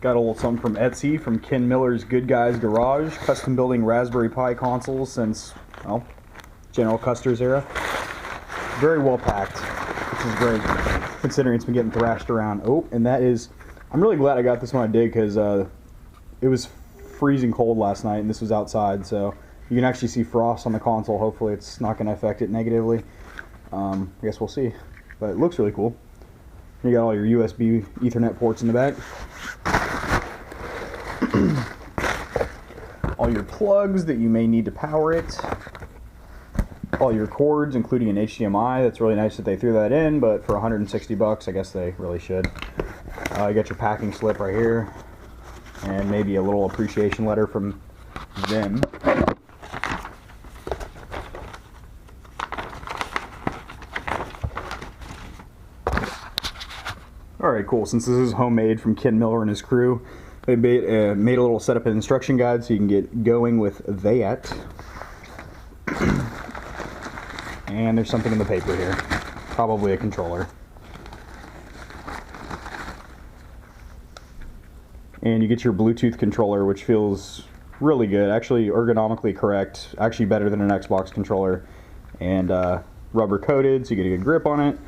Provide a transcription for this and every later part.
Got a little something from Etsy from Ken Miller's Good Guys Garage, custom building Raspberry Pi consoles since, well, General Custer's era. Very well packed, which is great considering it's been getting thrashed around. Oh, and that is, I'm really glad I got this one I did because it was freezing cold last night and this was outside, so you can actually see frost on the console. Hopefully it's not going to affect it negatively. I guess we'll see, but it looks really cool. You got all your USB Ethernet ports in the back. All your plugs that you may need to power it. All your cords, including an HDMI. That's really nice that they threw that in, but for 160 bucks, I guess they really should. You got your packing slip right here, and maybe a little appreciation letter from them. Alright, cool. Since this is homemade from Ken Miller and his crew, they made a little setup and instruction guide so you can get going with that. And there's something in the paper here. Probably a controller. And you get your Bluetooth controller, which feels really good. Actually ergonomically correct. Actually better than an Xbox controller. And rubber coated, so you get a good grip on it.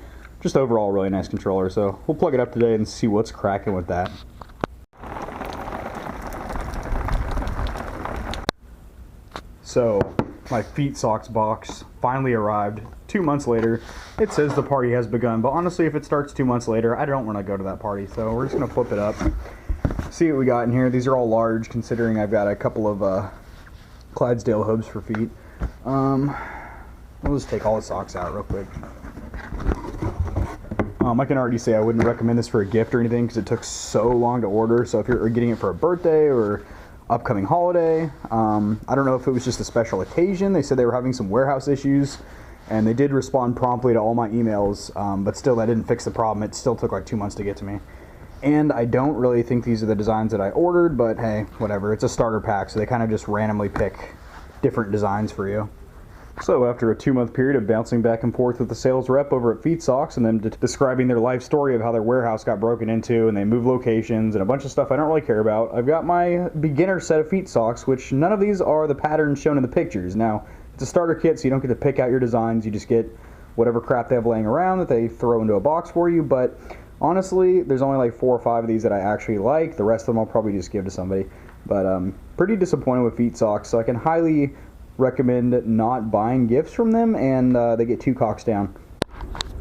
Just overall really nice controller. So we'll plug it up today and see what's cracking with that. So my FeetSox box finally arrived 2 months later. It says the party has begun, but honestly if it starts 2 months later, I don't want to go to that party, so we're just going to flip it up, see what we got in here. These are all large considering I've got a couple of Clydesdale hubs for feet. We'll just take all the socks out real quick. I can already say I wouldn't recommend this for a gift or anything because it took so long to order. So if you're getting it for a birthday or upcoming holiday, I don't know if it was just a special occasion. They said they were having some warehouse issues and they did respond promptly to all my emails, but still that didn't fix the problem. It still took like 2 months to get to me. And I don't really think these are the designs that I ordered, but hey, whatever. It's a starter pack, so they kind of just randomly pick different designs for you. So after a 2-month period of bouncing back and forth with the sales rep over at FeetSox and them describing their life story of how their warehouse got broken into and they moved locations and a bunch of stuff I don't really care about, I've got my beginner set of FeetSox, which none of these are the patterns shown in the pictures. Now, it's a starter kit, so you don't get to pick out your designs. You just get whatever crap they have laying around that they throw into a box for you. But honestly, there's only like 4 or 5 of these that I actually like. The rest of them I'll probably just give to somebody. But pretty disappointed with FeetSox, so I can highly recommend not buying gifts from them, and they get 2 cocks down.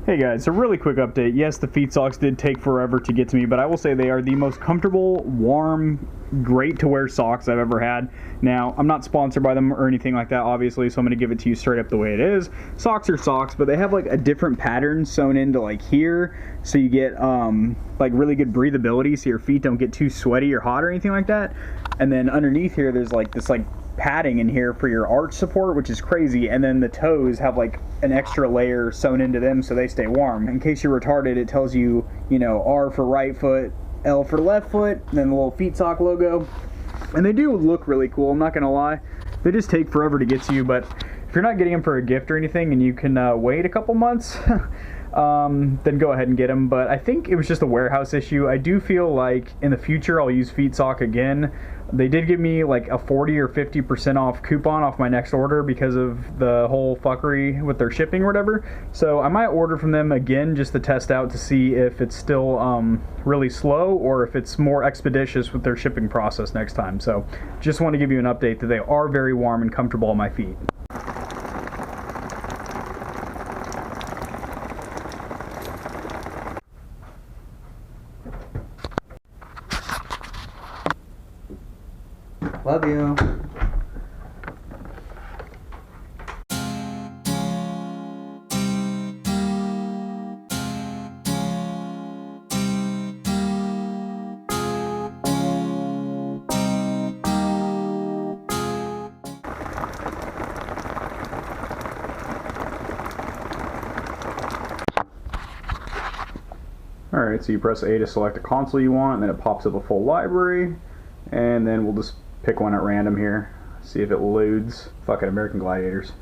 Hey guys, so really quick update. Yes, the FeetSox did take forever to get to me, but I will say they are the most comfortable, warm, great to wear socks I've ever had. Now, I'm not sponsored by them or anything like that, obviously, so I'm going to give it to you straight up the way it is. Socks are socks, but they have like a different pattern sewn into like here, so you get like really good breathability, so your feet don't get too sweaty or hot or anything like that. And then underneath here, there's like this like padding in here for your arch support, which is crazy, and then the toes have like an extra layer sewn into them so they stay warm. In case you're retarded, it tells you, you know, R for right foot, L for left foot, and then the little FeetSox logo. And they do look really cool, I'm not gonna lie. They just take forever to get to you, but if you're not getting them for a gift or anything and you can wait a couple months, then go ahead and get them. But I think it was just a warehouse issue. I do feel like in the future I'll use FeetSox again. They did give me like a 40 or 50% off coupon off my next order because of the whole fuckery with their shipping or whatever. So I might order from them again just to test out to see if it's still really slow or if it's more expeditious with their shipping process next time. So just want to give you an update that they are very warm and comfortable on my feet. Love you. Alright, so you press A to select a console you want, and then it pops up a full library, and then we'll just pick one at random here, see if it loads. Fucking American Gladiators.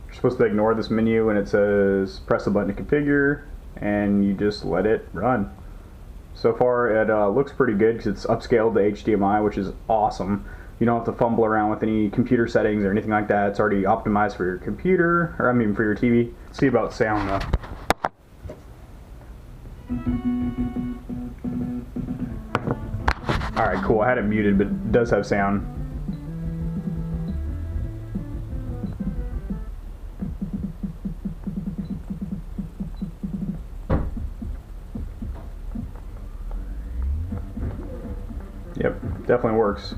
You're supposed to ignore this menu when it says press the button to configure, and you just let it run. So far it looks pretty good because it's upscaled to HDMI, which is awesome. You don't have to fumble around with any computer settings or anything like that. It's already optimized for your computer, or I mean for your TV. Let's see about sound though. Alright, cool. I had it muted, but it does have sound. Yep, definitely works.